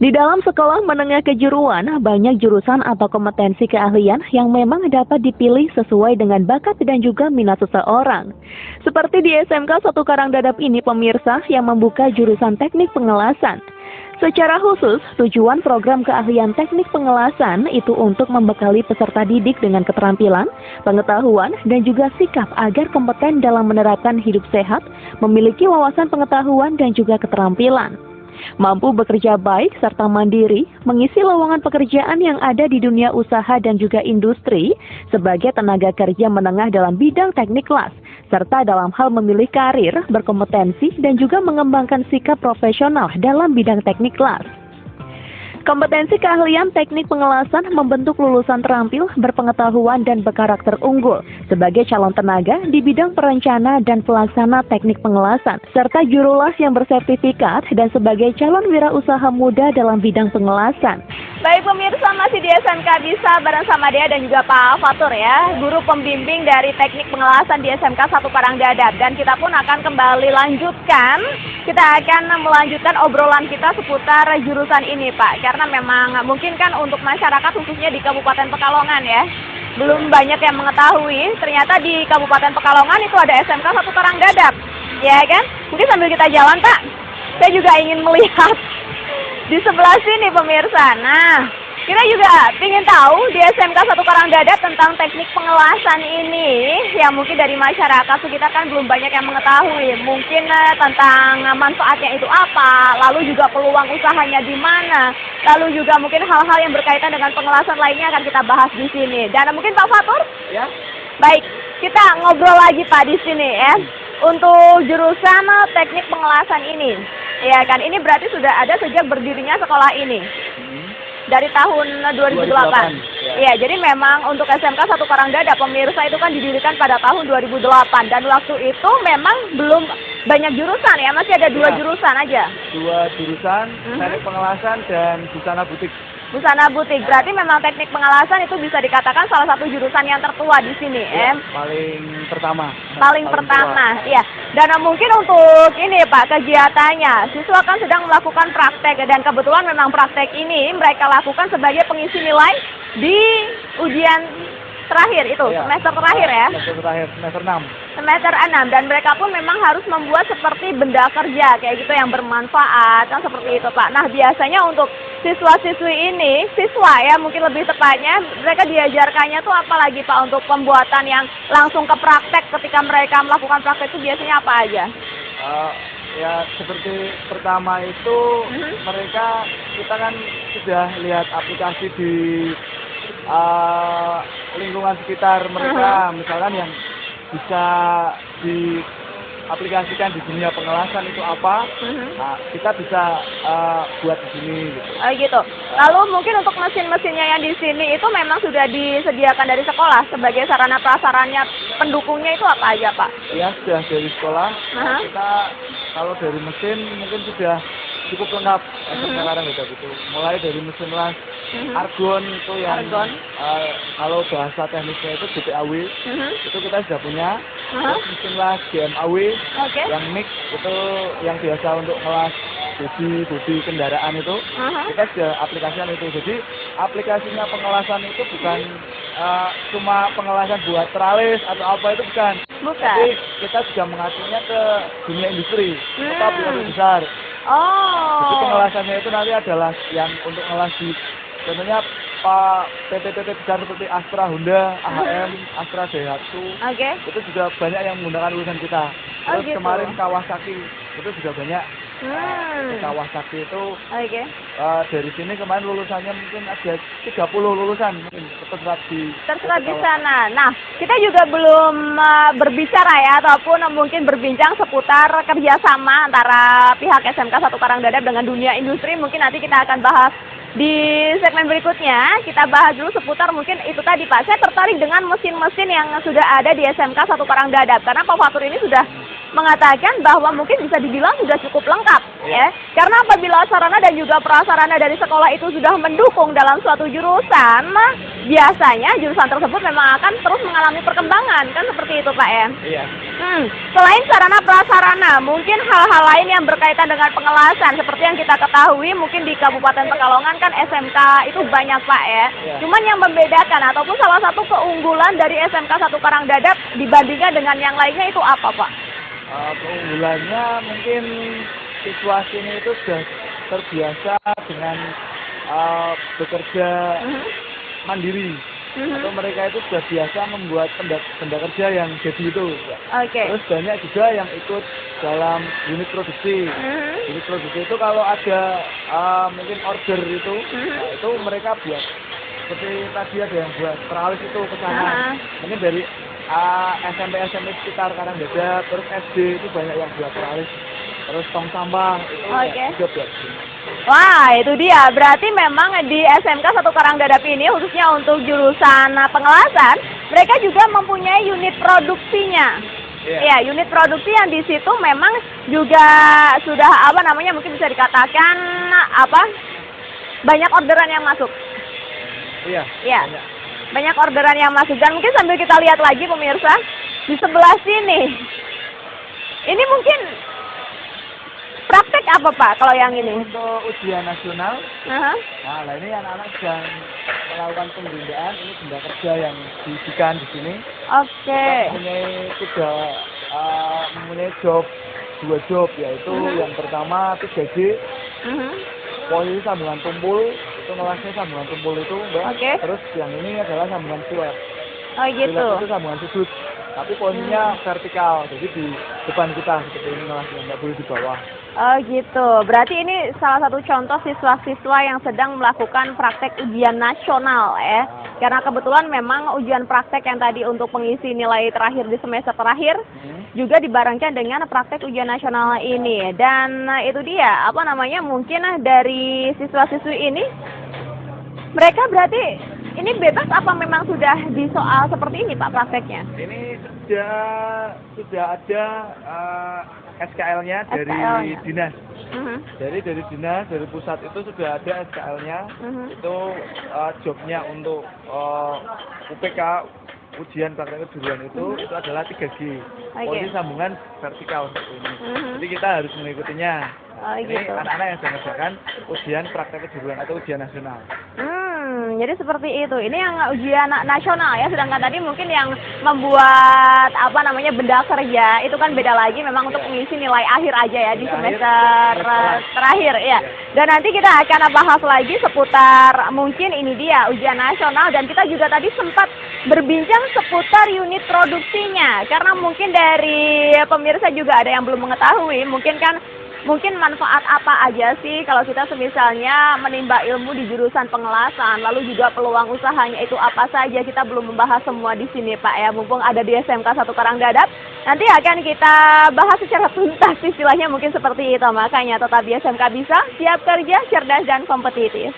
Di dalam sekolah menengah kejuruan, banyak jurusan atau kompetensi keahlian yang memang dapat dipilih sesuai dengan bakat dan juga minat seseorang. Seperti di SMK 1 Karangdadap ini pemirsa yang membuka jurusan teknik pengelasan. Secara khusus, tujuan program keahlian teknik pengelasan itu untuk membekali peserta didik dengan keterampilan, pengetahuan, dan juga sikap agar kompeten dalam menerapkan hidup sehat, memiliki wawasan pengetahuan dan juga keterampilan, mampu bekerja baik serta mandiri, mengisi lowongan pekerjaan yang ada di dunia usaha dan juga industri sebagai tenaga kerja menengah dalam bidang teknik kelas, serta dalam hal memilih karir, berkompetensi, dan juga mengembangkan sikap profesional dalam bidang teknik kelas. Kompetensi keahlian teknik pengelasan membentuk lulusan terampil, berpengetahuan, dan berkarakter unggul sebagai calon tenaga di bidang perencana dan pelaksana teknik pengelasan, serta jurulas yang bersertifikat dan sebagai calon wirausaha muda dalam bidang pengelasan. Baik pemirsa, masih di SMK Bisa bareng sama Dea dan juga Pak Fatur ya, guru pembimbing dari teknik pengelasan di SMK 1 Karangdadap. Dan kita pun akan kembali lanjutkan, kita akan melanjutkan obrolan kita seputar jurusan ini Pak. Karena memang mungkin kan untuk masyarakat khususnya di Kabupaten Pekalongan ya, belum banyak yang mengetahui, ternyata di Kabupaten Pekalongan itu ada SMK 1 Karangdadap. Ya kan? Mungkin sambil kita jalan Pak, saya juga ingin melihat di sebelah sini pemirsa. Nah, kita juga ingin tahu di SMK 1 Karangdadap tentang teknik pengelasan ini yang mungkin dari masyarakat sekitar kan belum banyak yang mengetahui. Mungkin tentang manfaatnya itu apa, lalu juga peluang usahanya di mana, lalu juga mungkin hal-hal yang berkaitan dengan pengelasan lainnya akan kita bahas di sini. Dan mungkin Pak Fatur? Ya. Baik, kita ngobrol lagi Pak di sini ya. Untuk jurusan teknik pengelasan ini, ya kan, ini berarti sudah ada sejak berdirinya sekolah ini. Dari tahun 2008. Ya, jadi memang untuk SMK 1 Karangdadap pemirsa itu kan didirikan pada tahun 2008 dan waktu itu memang belum banyak jurusan ya, masih ada 2 jurusan aja. 2 jurusan, teknik pengelasan dan busana butik. Busana butik, berarti memang teknik pengelasan itu bisa dikatakan salah satu jurusan yang tertua di sini, ya, paling pertama. Paling pertama, ya. Dan mungkin untuk ini Pak, kegiatannya, siswa kan sedang melakukan praktek dan kebetulan memang praktek ini mereka lakukan sebagai pengisi nilai di ujian terakhir itu, ya, semester terakhir ya. Semester terakhir, semester 6. Semester 6 dan mereka pun memang harus membuat seperti benda kerja kayak gitu yang bermanfaat kan seperti itu Pak. Nah biasanya untuk siswa-siswi ini, siswa ya mungkin lebih tepatnya, mereka diajarkannya tuh apa lagi Pak untuk pembuatan yang langsung ke praktek ketika mereka melakukan praktek itu biasanya apa aja? Ya seperti pertama itu mereka, kita kan sudah lihat aplikasi di lingkungan sekitar mereka, misalkan yang bisa diaplikasikan di dunia pengelasan itu apa, nah, kita bisa buat di sini gitu. Gitu. Lalu mungkin untuk mesin-mesinnya yang di sini itu memang sudah disediakan dari sekolah sebagai sarana prasarannya, pendukungnya itu apa aja Pak? Ya sudah dari sekolah. Kita kalau dari mesin mungkin sudah cukup lengkap sekarang gitu. Mulai dari mesin las argon itu yang kalau bahasa teknisnya itu GPAW, itu kita sudah punya. Terus mesin las GMAW, yang mix itu yang biasa untuk ngelas bodi kendaraan itu, kita sudah aplikasikan itu. Jadi aplikasinya pengelasan itu bukan cuma pengelasan buat teralis atau apa, itu bukan. Tapi kita juga mengaturnya ke dunia industri, ke pabrik besar. Jadi pengelasannya itu nanti adalah yang untuk ngelas di, contohnya PT-PT besar seperti Astra, Honda, AHM, Astra, Daihatsu. Itu juga banyak yang menggunakan urusan kita. Terus kemarin Kawasaki itu juga banyak. Kawasaki itu Oke. dari sini kemarin lulusannya mungkin ada 30 lulusan mungkin Terserah di sana. Nah, kita juga belum berbicara ya ataupun mungkin berbincang seputar kerjasama antara pihak SMK 1 Karangdadap dengan dunia industri. Mungkin nanti kita akan bahas di segmen berikutnya. Kita bahas dulu seputar mungkin itu tadi Pak. Saya tertarik dengan mesin-mesin yang sudah ada di SMK 1 Karangdadap karena Pak Fatur ini sudah mengatakan bahwa mungkin bisa dibilang sudah cukup lengkap ya. Karena apabila sarana dan juga prasarana dari sekolah itu sudah mendukung dalam suatu jurusan, biasanya jurusan tersebut memang akan terus mengalami perkembangan, kan seperti itu Pak ya? Iya. Selain sarana prasarana, mungkin hal-hal lain yang berkaitan dengan pengelasan seperti yang kita ketahui mungkin di Kabupaten Pekalongan kan SMK itu banyak Pak ya. Iya. Cuman yang membedakan ataupun salah satu keunggulan dari SMK 1 Karangdadap dibandingkan dengan yang lainnya itu apa Pak? Keunggulannya mungkin siswa sini itu sudah terbiasa dengan bekerja mandiri. Atau mereka itu sudah biasa membuat benda kerja yang jadi itu. Terus banyak juga yang ikut dalam unit produksi. Unit produksi itu kalau ada mungkin order itu, itu mereka buat. Seperti tadi ada yang buat teralis itu ke sana. Mungkin dari SMP sekitar Karangdadap, terus SD itu banyak yang buat teralis. Terus tong sampah itu juga buat. Wah, itu dia. Berarti memang di SMK 1 Karangdadap ini khususnya untuk jurusan pengelasan, mereka juga mempunyai unit produksinya. Ya, unit produksi yang di situ memang juga sudah mungkin bisa dikatakan banyak orderan yang masuk. Iya. Banyak orderan yang masuk dan mungkin sambil kita lihat lagi pemirsa di sebelah sini. Ini mungkin praktek apa Pak kalau yang ini? Untuk ujian nasional. Nah, ini anak-anak sedang melakukan pengerjaan. Ini benda kerja yang diujikan di sini. Kita mempunyai dua job yaitu yang pertama 3J. Posisi sambungan tumpul. Itu ngelasnya sambungan tumpul itu Mbak. Terus yang ini adalah sambungan silet. Silet itu sambungan sudut. Tapi posisinya vertikal. Jadi di depan kita seperti ini ngelasnya, nggak boleh di bawah. Oh gitu. Berarti ini salah satu contoh siswa-siswa yang sedang melakukan praktek ujian nasional ya. Karena kebetulan memang ujian praktek yang tadi untuk pengisi nilai terakhir di semester terakhir juga dibarengkan dengan praktek ujian nasional ini. Dan itu dia, mungkin dari siswa-siswi ini mereka berarti ini bebas apa memang sudah di soal seperti ini Pak prakteknya? Ini sudah ada SKL-nya dari dinas. Jadi dari dinas, dari pusat itu sudah ada SKL-nya. Itu jobnya untuk UPK ujian praktek kejuruan itu adalah 3G. Posisi sambungan vertikal seperti ini. Jadi kita harus mengikutinya. Ini anak-anak yang sedang mengerjakan ujian praktek kejuruan atau ujian nasional. Jadi seperti itu. Ini yang ujian nasional ya. Sedangkan tadi mungkin yang membuat benda kerja itu kan beda lagi. Memang untuk mengisi nilai akhir aja ya di semester terakhir ya. Dan nanti kita akan bahas lagi seputar mungkin ini dia ujian nasional dan kita juga tadi sempat berbincang seputar unit produksinya. Karena mungkin dari pemirsa juga ada yang belum mengetahui. Mungkin manfaat apa aja sih kalau kita semisalnya menimba ilmu di jurusan pengelasan, lalu juga peluang usahanya itu apa saja, kita belum membahas semua di sini Pak ya, mumpung ada di SMK 1 Karangdadap. Nanti akan kita bahas secara tuntas istilahnya mungkin seperti itu, makanya tetap di SMK Bisa, siap kerja, cerdas dan kompetitif.